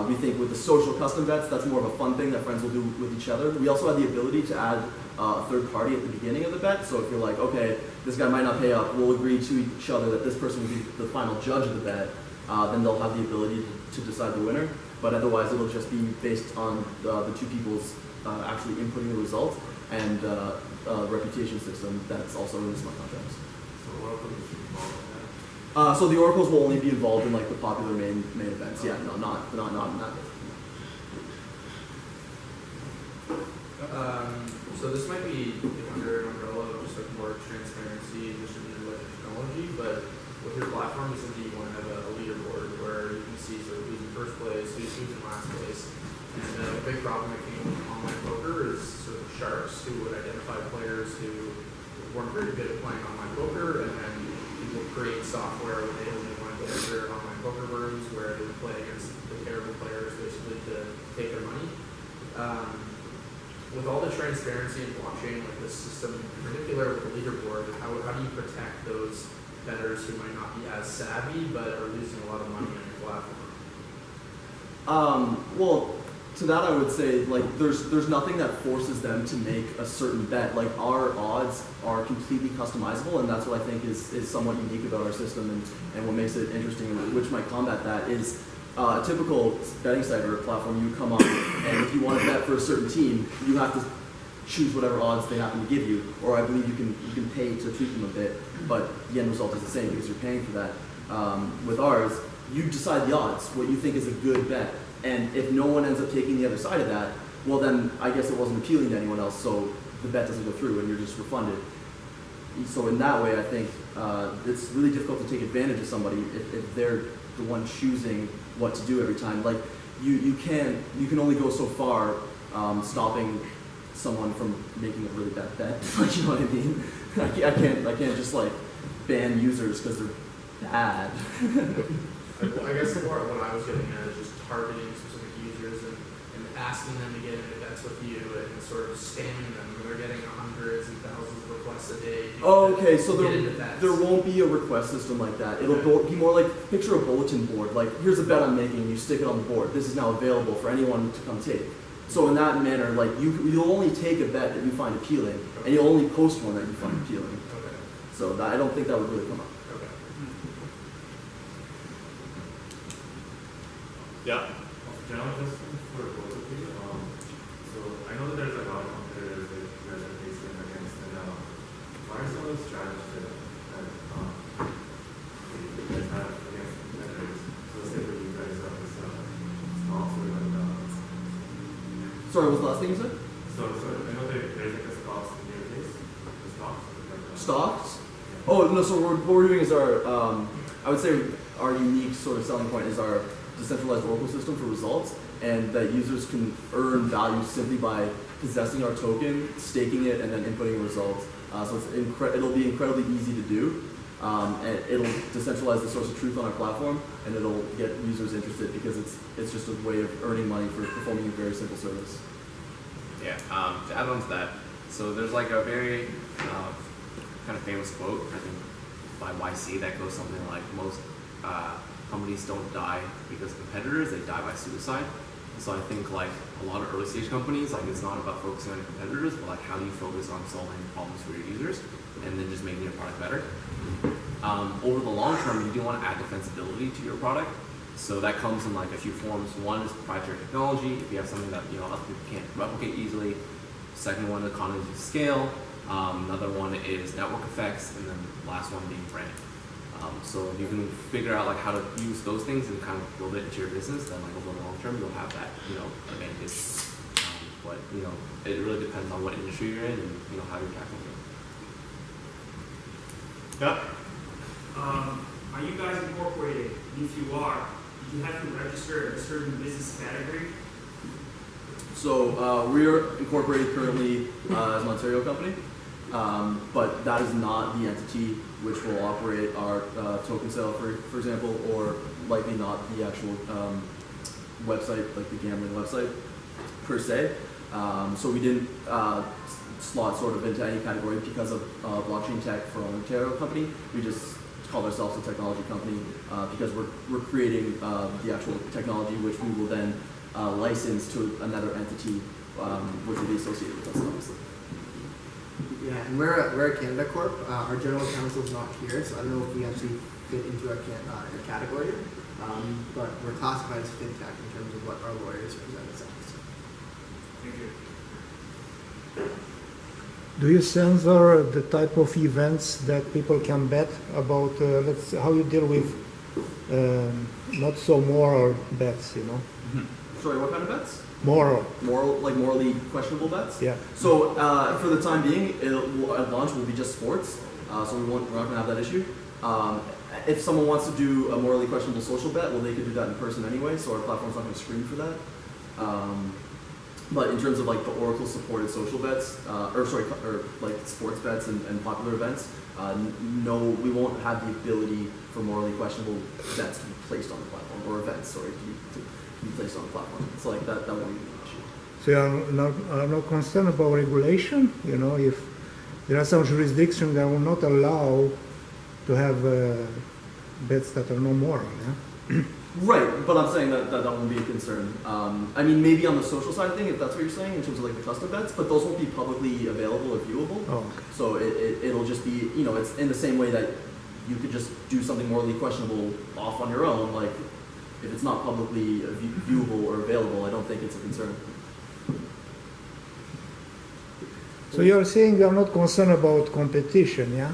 Speaker 2: we think with the social custom bets, that's more of a fun thing that friends will do with each other. We also have the ability to add a third party at the beginning of the bet. So if you're like, okay, this guy might not pay up, we'll agree to each other that this person will be the final judge of the bet. Then they'll have the ability to decide the winner. But otherwise, it'll just be based on the two people's actually inputting the results and reputation system that's also in the smart contracts.
Speaker 12: So Oracle is involved in that?
Speaker 2: So the oracles will only be involved in like the popular main events. Yeah, no, not in that.
Speaker 7: So this might be under an umbrella of just like more transparency and distributed ledger technology, but with your platform, essentially you want to have a leaderboard where you can see sort of who's in first place, who's in last place. And a big problem that came with online poker is sort of sharks who would identify players who weren't very good at playing online poker, and then people create software where they only want to enter online poker rooms where they would play against the terrible players basically to take their money. With all the transparency in blockchain, like this system, in particular with the leaderboard, how do you protect those bettors who might not be as savvy but are losing a lot of money on your platform?
Speaker 2: Well, to that I would say like there's nothing that forces them to make a certain bet. Like our odds are completely customizable, and that's what I think is somewhat unique about our system and what makes it interesting, and which might combat that is a typical betting site or a platform. You come on, and if you want to bet for a certain team, you have to choose whatever odds they happen to give you, or I believe you can pay to tweak them a bit, but the end result is the same because you're paying for that. With ours, you decide the odds, what you think is a good bet. And if no one ends up taking the other side of that, well then I guess it wasn't appealing to anyone else, so the bet doesn't go through and you're just refunded. So in that way, I think it's really difficult to take advantage of somebody if they're the one choosing what to do every time. Like you can only go so far stopping someone from making a really bad bet. Like, you know what I mean? I can't just like ban users because they're bad.
Speaker 7: I guess the part what I was getting at is just targeting specific users and asking them to get into bets with you and sort of spamming them. They're getting hundreds and thousands of requests a day.
Speaker 2: Oh, okay, so there won't be a request system like that. It'll be more like, picture a bulletin board. Like, here's a bet I'm making, you stick it on the board. This is now available for anyone to come take. So in that manner, like you'll only take a bet that you find appealing, and you'll only post one that you find appealing.
Speaker 7: Okay.
Speaker 2: So I don't think that would really come up.
Speaker 7: Okay.
Speaker 1: Yeah.
Speaker 12: General question for both of you. So I know that there's a lot of competitors that you guys are facing against, and what are some of the strategies that you guys have against competitors? So let's say for you guys, it's small sort of
Speaker 2: Sorry, what was the last thing you said?
Speaker 12: So I know that there's like a stocks in your case, the stocks.
Speaker 2: Stocks? Oh no, so what we're doing is our, I would say our unique sort of selling point is our decentralized Oracle system for results, and that users can earn value simply by possessing our token, staking it, and then inputting results. So it'll be incredibly easy to do, and it'll decentralize the source of truth on our platform, and it'll get users interested because it's just a way of earning money for performing a very simple service.
Speaker 5: Yeah, to add on to that, so there's like a very kind of famous quote, I think, by YC that goes something like, most companies don't die because of competitors, they die by suicide. So I think like a lot of early stage companies, like it's not about focusing on your competitors, but like how do you focus on solving problems for your users and then just making your product better. Over the long term, you do want to add defensibility to your product. So that comes in like a few forms. One is proprietary technology. If you have something that other people can't replicate easily. Second one, economies of scale. Another one is network effects, and then the last one being brand. So if you can figure out like how to use those things and kind of build it into your business, then like over the long term you'll have that advantage. But it really depends on what industry you're in and how you're tackling it.
Speaker 1: Yeah.
Speaker 10: Are you guys incorporated? If you are, do you have to register a certain business category?
Speaker 2: So we are incorporated currently as an Ontario company, but that is not the entity which will operate our token sale, for example, or likely not the actual website, like the gambling website per se. So we didn't slot sort of into any category because of blockchain tech for an Ontario company. We just call ourselves a technology company because we're creating the actual technology which we will then license to another entity which will be associated with us, obviously.
Speaker 4: Yeah, and we're a Canada Corp. Our general counsel is not here, so I don't know if we actually fit into a category, but we're classified as fintech in terms of what our lawyers represent us as.
Speaker 10: Thank you.
Speaker 9: Do you censor the type of events that people can bet about? How you deal with not so moral bets,
Speaker 2: Sorry, what kind of bets?
Speaker 9: Moral,
Speaker 2: like morally questionable bets?
Speaker 9: yeah.
Speaker 2: So for the time being, at launch will be just sports, so we're not going to have that issue. If someone wants to do a morally questionable social bet, well, they could do that in person anyway, so our platform's not going to screen for that. But in terms of like the Oracle supported social bets, or like sports bets and popular events, no, we won't have the ability for morally questionable bets to be placed on the platform, or events, sorry, to be placed on the platform. So like that won't be an issue.
Speaker 9: So you're not concerned about regulation? If there are some jurisdictions that will not allow to have bets that are no moral, yeah?
Speaker 2: Right, but I'm saying that won't be a concern. I mean, maybe on the social side of thing, if that's what you're saying, in terms of like the custom bets, but those won't be publicly available or viewable.
Speaker 9: Oh, okay.
Speaker 2: So it'll just be, it's in the same way that you could just do something morally questionable off on your own. Like, if it's not publicly viewable or available, I don't think it's a concern.
Speaker 9: So you're saying you're not concerned about competition, yeah?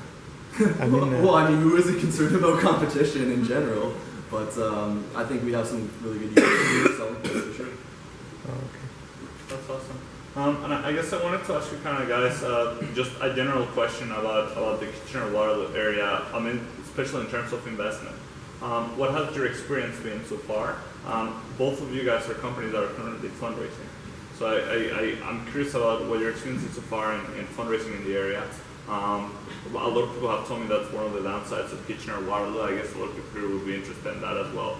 Speaker 2: Who isn't concerned about competition in general? But I think we have some really good users selling for sure.
Speaker 9: Okay.
Speaker 1: That's awesome. And I guess I wanted to ask you guys, just a general question about the Kitchener-Waterloo area. I mean, especially in terms of investment. What has your experience been so far? Both of you guys are companies that are currently fundraising. So I'm curious about what your experience is so far in fundraising in the area. A lot of people have told me that's one of the downsides of Kitchener-Waterloo. I guess a lot of people here would be interested in that as well.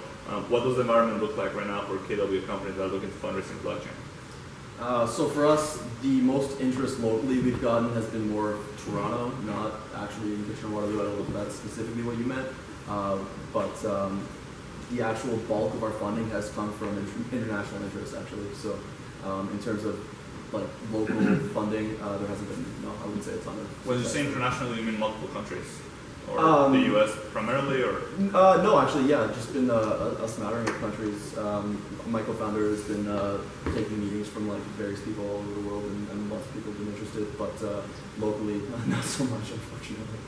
Speaker 1: What does the environment look like right now for KW companies that are looking to fundraise in blockchain?
Speaker 2: So for us, the most interest locally we've gotten has been more Toronto, not actually in Kitchener-Waterloo. I don't know if that's specifically what you meant. But the actual bulk of our funding has come from international interest, actually. So in terms of like local funding, there hasn't been, I wouldn't say a ton of.
Speaker 1: When you say internationally, you mean multiple countries? Or the US primarily, or?
Speaker 2: No, actually, yeah, just been a smattering of countries. My co-founder has been taking meetings from like various people all over the world, and lots of people have been interested, but locally, not so much, unfortunately.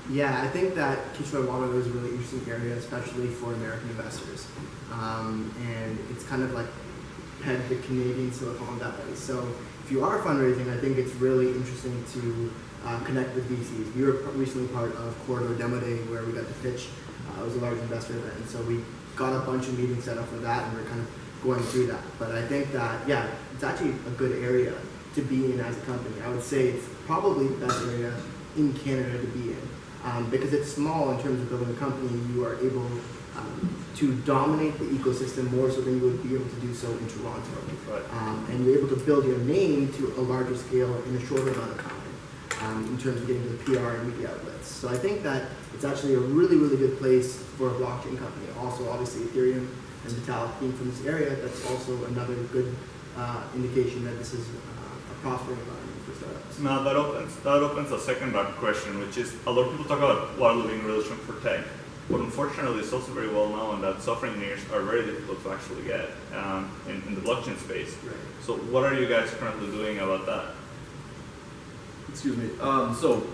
Speaker 4: Yeah, I think that Kitchener-Waterloo is a really interesting area, especially for American investors. And it's kind of like the Canadian Silicon Valley. So if you are fundraising, I think it's really interesting to connect with VCs. We were recently part of Corridor Demo Day where we got to pitch. It was a large investor event, and so we got a bunch of meetings set up for that, and we're kind of going through that. But I think that, yeah, it's actually a good area to be in as a company. I would say it's probably the best area in Canada to be in because it's small in terms of building a company. You are able to dominate the ecosystem more so than you would be able to do so in Toronto.
Speaker 1: Right.
Speaker 4: And you're able to build your name to a larger scale in a shorter amount of time in terms of getting to the PR and media outlets. So I think that it's actually a really, really good place for a blockchain company. Also, obviously, Ethereum and Vitalik being from this area, that's also another good indication that this is a prospering environment for startups.
Speaker 1: Now that opens a second question, which is a lot of people talk about Waterloo being really strong for tech. But unfortunately, it's also very well known that software engineers are very difficult to actually get in the blockchain space.
Speaker 3: Right.
Speaker 1: So what are you guys currently doing about that?
Speaker 2: Excuse me. So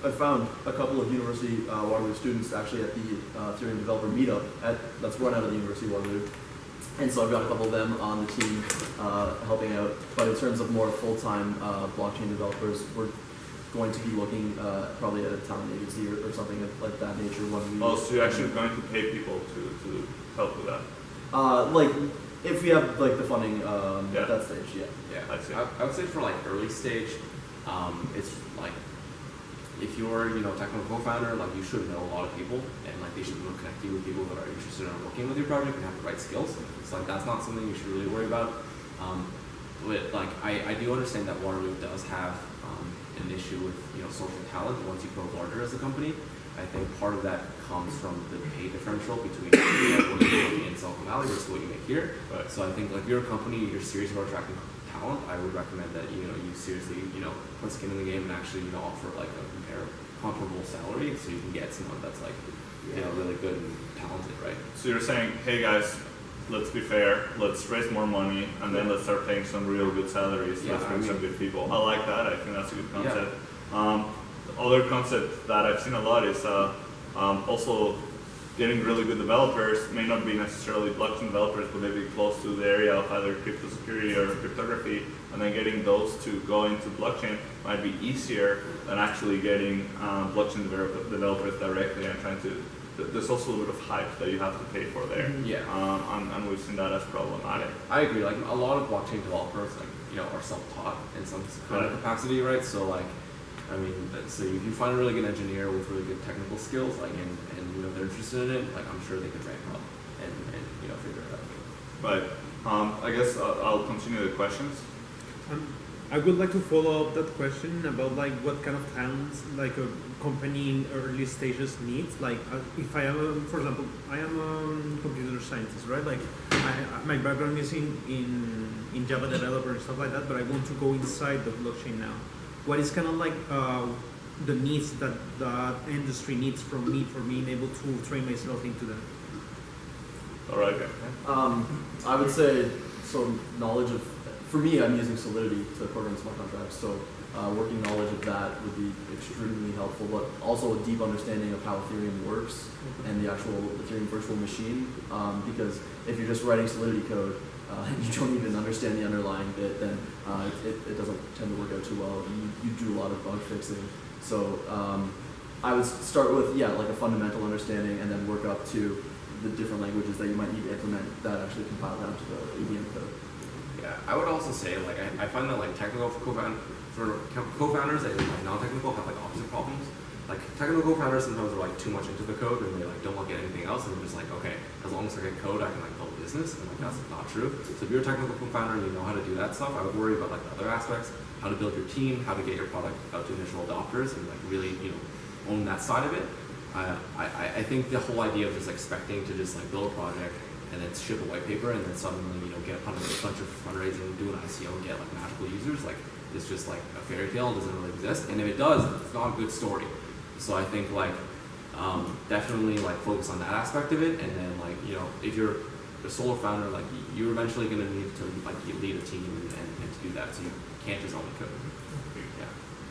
Speaker 2: I found a couple of University Waterloo students actually at the Ethereum developer meetup that's run out of the University of Waterloo. And so I've got a couple of them on the team helping out. But in terms of more full-time blockchain developers, we're going to be looking probably at a talent agency or something like that nature.
Speaker 1: So you're actually going to pay people to help with that?
Speaker 2: Like if we have like the funding at that stage, yeah.
Speaker 5: Yeah,
Speaker 1: I see.
Speaker 5: I would say for like early stage, it's like if you're technical co-founder, like you should know a lot of people, and like they should connect you with people that are interested in working with your project and have the right skills. It's like that's not something you should really worry about. But like I do understand that Waterloo does have an issue with social talent once you grow larger as a company. I think part of that comes from the pay differential between what you make in Silicon Valley versus what you make here.
Speaker 1: Right.
Speaker 5: So I think like if you're a company, you're serious about attracting talent, I would recommend that you seriously put skin in the game and actually offer like a comparable salary so you can get someone that's like really good and talented, right?
Speaker 1: So you're saying, hey guys, let's be fair, let's raise more money, and then let's start paying some real good salaries.
Speaker 5: Yeah,
Speaker 1: Let's bring some good people. I like that. I think that's a good concept.
Speaker 5: Yeah.
Speaker 1: Other concept that I've seen a lot is also getting really good developers, may not be necessarily blockchain developers, but maybe close to the area of either crypto security or cryptography, and then getting those to go into blockchain might be easier than actually getting blockchain developers directly and trying to. There's also a little bit of hype that you have to pay for there.
Speaker 5: Yeah.
Speaker 1: And we've seen that as problematic.
Speaker 5: I agree. Like a lot of blockchain developers, are self-taught in some kind of capacity, right? So like, I mean, so if you find a really good engineer with really good technical skills, like and they're interested in it, like I'm sure they could ramp up and figure it out.
Speaker 1: Right. I guess I'll continue the questions.
Speaker 13: I would like to follow up that question about like what kind of talents like a company in early stages needs. Like if I am, for example, I am a computer scientist, right? Like my background is in Java developer and stuff like that, but I want to go inside the blockchain now. What is kind of like the needs that the industry needs from me for being able to train myself into that?
Speaker 1: All right.
Speaker 2: I would say knowledge of. For me, I'm using Solidity to program smart contracts, so working knowledge of that would be extremely helpful, but also a deep understanding of how Ethereum works and the actual Ethereum virtual machine, because if you're just writing Solidity code and you don't even understand the underlying bit, then it doesn't tend to work out too well. You do a lot of bug fixing. So I would start with, like a fundamental understanding and then work up to the different languages that you might need to implement that actually compile down to the EVM code.
Speaker 5: Yeah, I would also say like I find that like technical co-founders and like non-technical have like opposite problems. Like technical co-founders sometimes are like too much into the code and they like don't look at anything else and they're just like, okay, as long as I get code, I can like build a business, and like that's not true. So if you're a technical co-founder and you know how to do that stuff, I would worry about like the other aspects, how to build your team, how to get your product out to initial adopters, and like really own that side of it. I think the whole idea of just expecting to just like build a project and then ship a white paper and then suddenly get a bunch of fundraising, do an ICO and get like magical users, like it's just like a fairy tale, doesn't really exist. And if it does, it's not a good story. So I think like definitely like focus on that aspect of it, and then like if you're a solo founder, like you're eventually going to need to like lead a team and to do that. So you can't just only code. Yeah.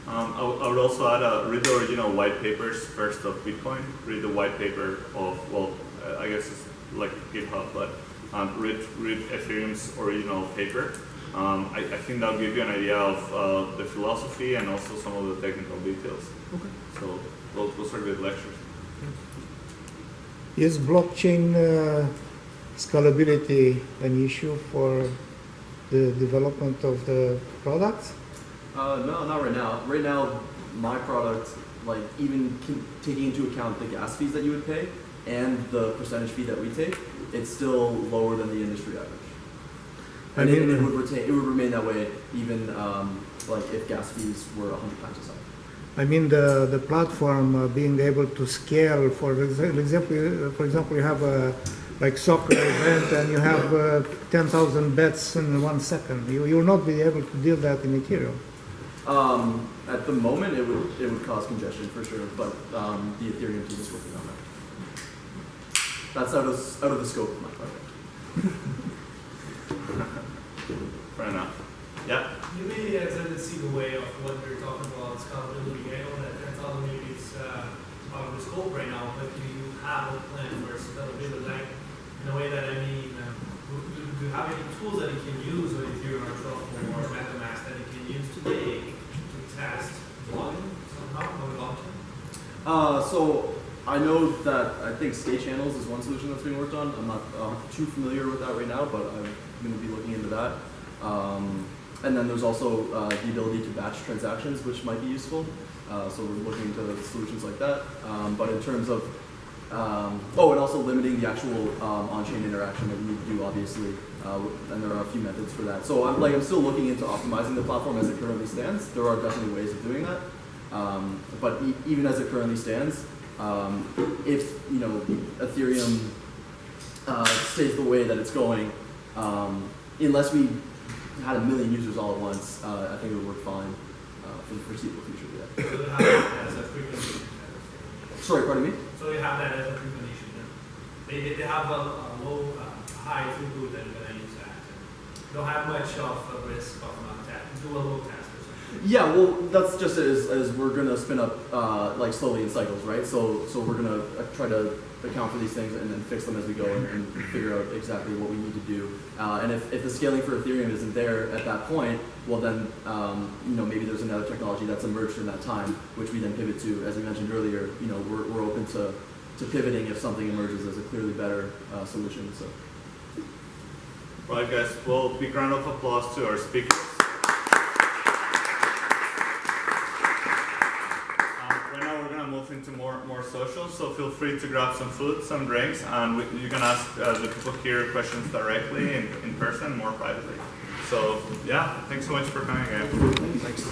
Speaker 1: I would also add read the original white papers first of Bitcoin. Read the white paper of I guess it's like GitHub, but read Ethereum's original paper. I think that'll give you an idea of the philosophy and also some of the technical details.
Speaker 13: Okay.
Speaker 1: So those are good lectures.
Speaker 9: Is blockchain scalability an issue for the development of the products?
Speaker 2: No, not right now. Right now, my product, like even taking into account the gas fees that you would pay and the percentage fee that we take, it's still lower than the industry average. And it would remain that way even like if gas fees were 100 times as high.
Speaker 9: I mean the platform being able to scale. For example, you have a like soccer event and you have 10,000 bets in 1 second. You will not be able to do that in Ethereum.
Speaker 2: At the moment, it would cause congestion for sure, but the Ethereum team is working on that. that's out of the scope of my project.
Speaker 1: Fair enough. Yeah.
Speaker 10: You maybe I tend to see the way of what you're talking about scalability. I know that 10,000 maybe is out of the scope right now, but do you have a plan for scalability? Like, in a way that I mean, do you have any tools that you can use with Ethereum or Truffle or MetaMask that you can use today to test volume somehow on the blockchain?
Speaker 2: So I know that I think state channels is one solution that's being worked on. I'm not too familiar with that right now, but I'm going to be looking into that. And then there's also the ability to batch transactions, which might be useful. So we're looking into solutions like that. But in terms of, and also limiting the actual on-chain interaction that you need to do, obviously. And there are a few methods for that. So I'm still looking into optimizing the platform as it currently stands. There are definitely ways of doing that. But even as it currently stands, if Ethereum stays the way that it's going, unless we had 1 million users all at once, I think it would work fine for the foreseeable future. Yeah.
Speaker 10: So they have that as a precondition.
Speaker 2: Sorry, pardon me?
Speaker 10: So they have that as a precondition. They have a low, high throughput and then use that. They don't have much of a risk of not do a low test or something.
Speaker 2: Yeah, well, that's just as we're gonna spin up like slowly in cycles, right? So we're gonna try to account for these things and then fix them as we go and figure out exactly what we need to do. And if the scaling for Ethereum isn't there at that point, well then, maybe there's another technology that's emerged in that time, which we then pivot to. As I mentioned earlier, we're open to pivoting if something emerges as a clearly better solution. So.
Speaker 1: Right, guys. Well, big round of applause to our speakers. Right now we're gonna move into more social, so feel free to grab some food, some drinks, and you can ask the people here questions directly in person, more privately. So yeah, thanks so much for coming, guys.
Speaker 2: Thanks.